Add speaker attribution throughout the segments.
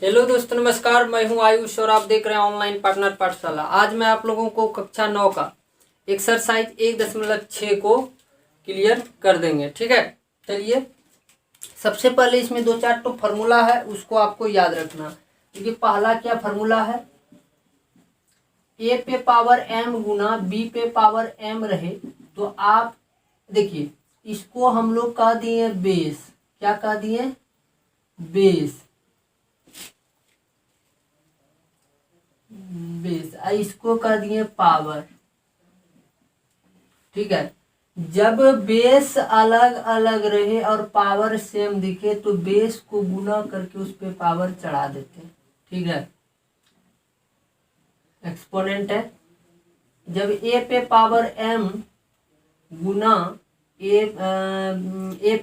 Speaker 1: Hello दोस्तों, नमस्कार। मैं हूं आयुष और आप देख रहे हैं ऑनलाइन पार्टनर पाठशाला। आज मैं आप लोगों को कक्षा 9 का एक्सरसाइज 1.6 को क्लियर कर देंगे। ठीक है, चलिए। सबसे पहले इसमें 2-4 तो फार्मूला है, उसको आपको याद रखना। देखिए, पहला क्या फार्मूला है, ए पे पावर एम गुना बी पे पावर एम रहे तो आप देखिए, इसको हम लोग कह दिए बेस। क्या कह दिए? बेस। बेस। इसको कर दिए पावर। ठीक है, जब बेस अलग अलग रहे और पावर सेम दिखे तो बेस को गुना करके उस पे पावर चढ़ा देते हैं। ठीक है, एक्सपोनेंट है। जब ए पे पावर एम गुना ए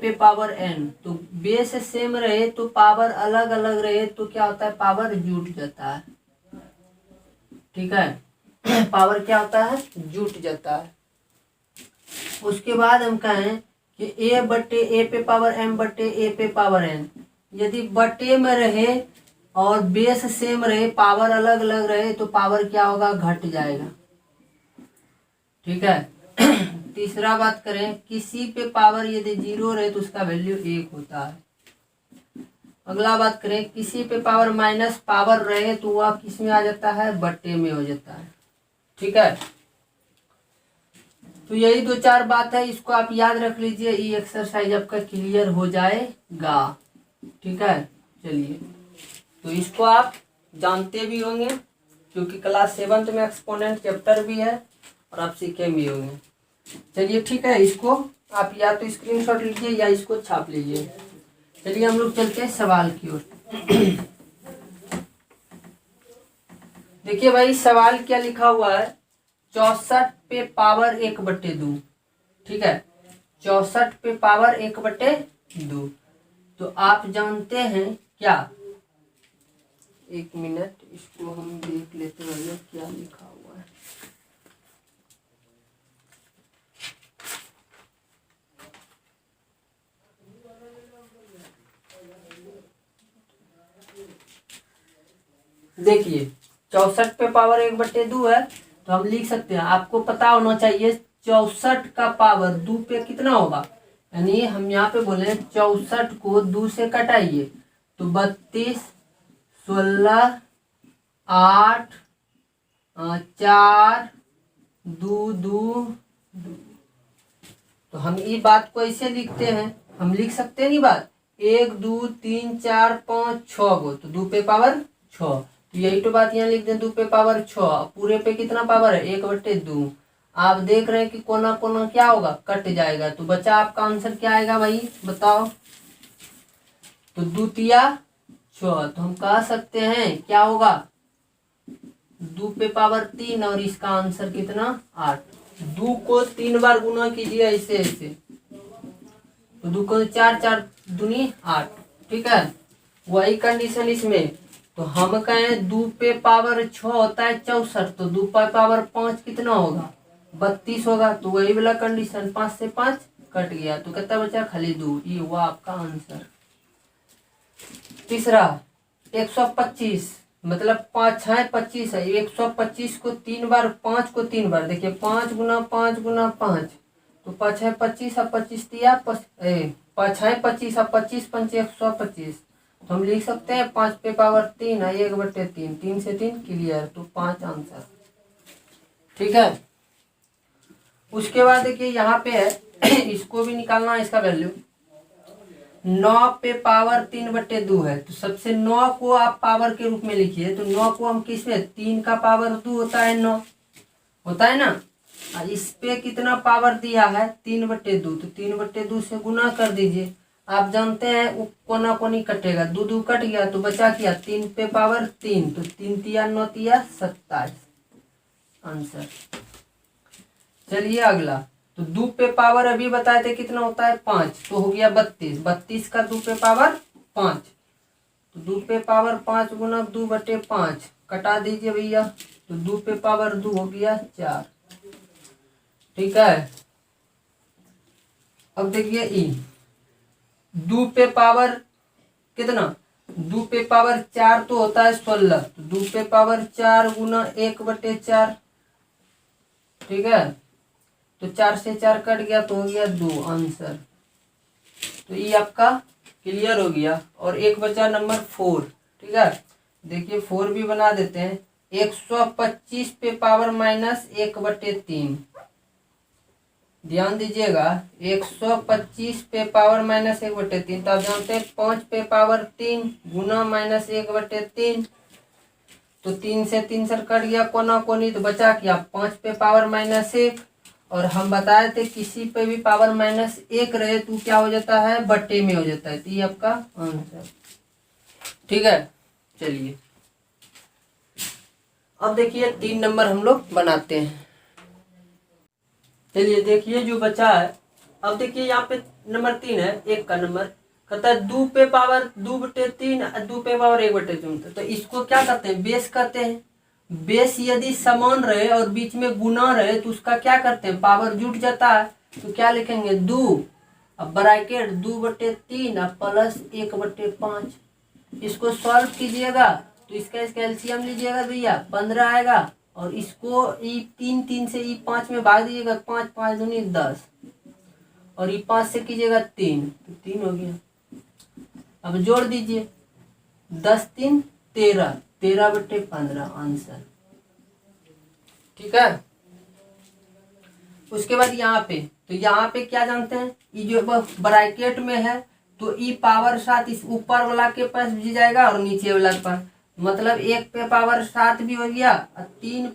Speaker 1: पे पावर एन, तो बेस सेम रहे तो पावर अलग अलग रहे तो क्या होता है? पावर जुट जाता है। ठीक है, पावर क्या होता है? जुट जाता है। उसके बाद हम कहें कि ए बटे ए पे पावर एम बटे ए पे पावर एन, यदि बटे में रहे और बेस सेम रहे, पावर अलग अलग रहे तो पावर क्या होगा? घट जाएगा। ठीक है। तीसरा बात करें, किसी पे पावर यदि 0 रहे तो उसका वैल्यू 1 होता है। अगला बात करें, किसी पे पावर माइनस पावर रहे तो वह किस में आ जाता है? बट्टे में हो जाता है। ठीक है, तो यही 2-4 बात है, इसको आप याद रख लीजिए। ये एक्सरसाइज आपका क्लियर हो जाएगा। ठीक है, चलिए। तो इसको आप जानते भी होंगे क्योंकि क्लास 7 में एक्सपोनेंट चैप्टर भी है और आप सीखे भी होंगे। चलिए, ठीक है, इसको आप या तो स्क्रीनशॉट लीजिए या इसको छाप लीजिए। चलिए, हम लोग चलते हैं सवाल की ओर। देखिए भाई, सवाल क्या लिखा हुआ है? 64 पे पावर 1/2। ठीक है, 64 पे पावर 1/2। तो आप जानते हैं क्या? एक मिनट, इसको हम देख लेते हैं क्या लिखा हुआ है। देखिए, 64 पे पावर 1/2 है तो हम लिख सकते हैं, आपको पता होना चाहिए 64 का पावर 2 पे कितना होगा। यानी हम यहाँ पे बोले 64 को 2 से कटाइए तो 32, 16, 8, 4, 2, 2। तो हम ये बात को ऐसे लिखते हैं, हम लिख सकते हैं नहीं बात, 1, 2, 3, 4, 5, 6 को तो 2 पे पावर 6। तो यही तो बात यहाँ लिख दें, 2 पे पावर 6। पूरे पे कितना पावर है? 1/2। आप देख रहे हैं कि कोना कोना क्या होगा? कट जाएगा। तो बचा आपका आंसर क्या आएगा भाई, बताओ? तो 2 तिया 6। तो हम कह सकते हैं क्या होगा? 2 पे पावर 3 और इसका आंसर कितना? 8। 2 को 3 बार गुना कीजिए ऐसे ऐसे, तो 2 को 4, 4 दूनी 8। ठीक है, वही कंडीशन इसमें। तो हम कहें 2 पे पावर 6 होता है 64, तो 2 पे पावर 5 कितना होगा? 32 होगा। तो वही वाला कंडीशन, 5 से 5 कट गया तो कितना बचा? खाली 2। ये हुआ आपका आंसर। तीसरा, 125 मतलब 5 6 25 है। 125 को 3 बार, 5 को 3 बार, देखिए 5 गुना 5 गुना 5, तो 5 6 25 और 25 दिया 5 6 25 और 25 5 125। तो हम लिख सकते हैं 5 पे पावर 3 है 1/3। 3 से 3 क्लियर, तो 5 आंसर। ठीक है, उसके बाद देखिए यहाँ पे है इसको भी निकालना है, इसका वैल्यू 9 पे पावर 3/2 है। तो सबसे 9 को आप पावर के रूप में लिखिए। तो 9 को हम किस में? 3 का पावर 2 होता है 9, होता है ना। इस पे कितना पावर दिया है? 3/2। तो 3/2 से गुना कर दीजिए। आप जानते हैं कोना कोनी कटेगा, 2 2 कट गया तो बचा क्या? 3 पे पावर 3, तो 3 तिया 9 तिया 27 आंसर। चलिए अगला, तो 2 पे पावर अभी बताए थे कितना होता है? 5, तो हो गया 32। 32 का 2 पे पावर 5, तो 2 पे पावर 5 गुना 2/5 कटा दीजिए भैया, तो 2 पे पावर 2 हो गया 4। ठीक है, अब देखिए 2 पे पावर कितना? 2 पे पावर 4 तो होता है 16, तो 2 पे पावर 4 गुना 1/4, ठीक है। तो 4 से 4 कट गया तो हो गया 2 आंसर। तो ये आपका क्लियर हो गया। और एक बचा नंबर 4, ठीक है। देखिए 4 भी बना देते हैं। 125 पे पावर -1/3, ध्यान दीजिएगा 125 पे पावर -1/3, तो आप जानते हैं 5 पे पावर 3 गुना -1/3, तो 3 से 3 सर कट गया कोना कोनी, तो बचा क्या 5 पे पावर -1। और हम बताए थे किसी पे भी पावर -1 रहे तो क्या हो जाता है, बट्टे में हो जाता है। तो ये आपका आंसर, ठीक है। चलिए अब देखिए 3 नंबर हम लोग बनाते हैं। चलिए देखिए जो बचा है, अब देखिए यहाँ पे नंबर 3 है, एक का नंबर कहता है 2 पे पावर 2/3 2 पे पावर 1/3, तो इसको क्या करते हैं, बेस कहते हैं। बेस यदि समान रहे और बीच में गुना रहे तो उसका क्या करते हैं, पावर जुट जाता है। तो क्या लिखेंगे 2, अब ब्रैकेट 2/3 और प्लस 1/5। इसको सॉल्व कीजिएगा तो इसका एलसीएम लीजिएगा भैया 15 आएगा, और इसको ई 3 से ई 5 में भाग दीजिएगा, 5 5 दूनी 10, और ई 5 से कीजिएगा 3, तो 3 हो गया। अब जोड़ दीजिए 10 3 13, 13/15 आंसर, ठीक है। उसके बाद यहाँ पे, तो यहाँ पे क्या जानते हैं, ये जो ब्रैकेट में है तो ई पावर 7 इस ऊपर वाला के पास भी जाएगा और नीचे वाला के पास, मतलब 1 पे पावर 7 भी हो गया और 3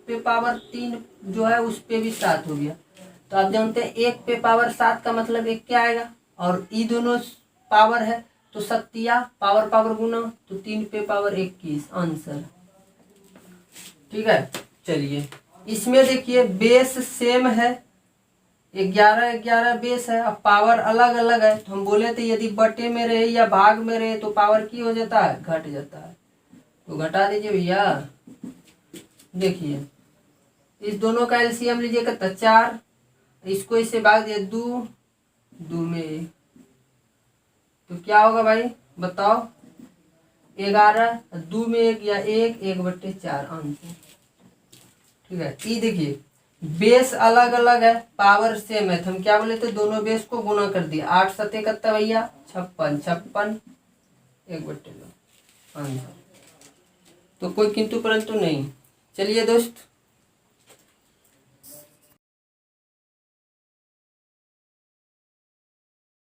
Speaker 1: पे पावर 3 जो है उस पे भी 7 हो गया। तो आप जानते हैं 1 पे पावर 7 का मतलब 1 क्या आएगा, और ई दोनों पावर है तो सत्तिया पावर पावर गुना, तो 3 पे पावर 21 आंसर, ठीक है। चलिए इसमें देखिए बेस सेम है, 11 11 बेस है, अब पावर अलग अलग है। तो हम बोले थे यदि बटे में रहे या भाग में रहे तो पावर की हो जाता है, घट जाता है। तो घटा दीजिए भैया। देखिए इस दोनों का एलसीएम लीजिएगा तो 4, इसको इससे भाग दिया 2 2 में 1, तो क्या होगा भाई बताओ, 11, 2 में 1 या 1 1/4 आंसर, ठीक है। ये देखिए बेस अलग अलग है, पावर सेम है, तो हम क्या बोले थे, दोनों बेस को गुना कर दिया, 8 7 कितना भैया 56, 56 1/2 आंसर। तो कोई किंतु परंतु नहीं। चलिए दोस्त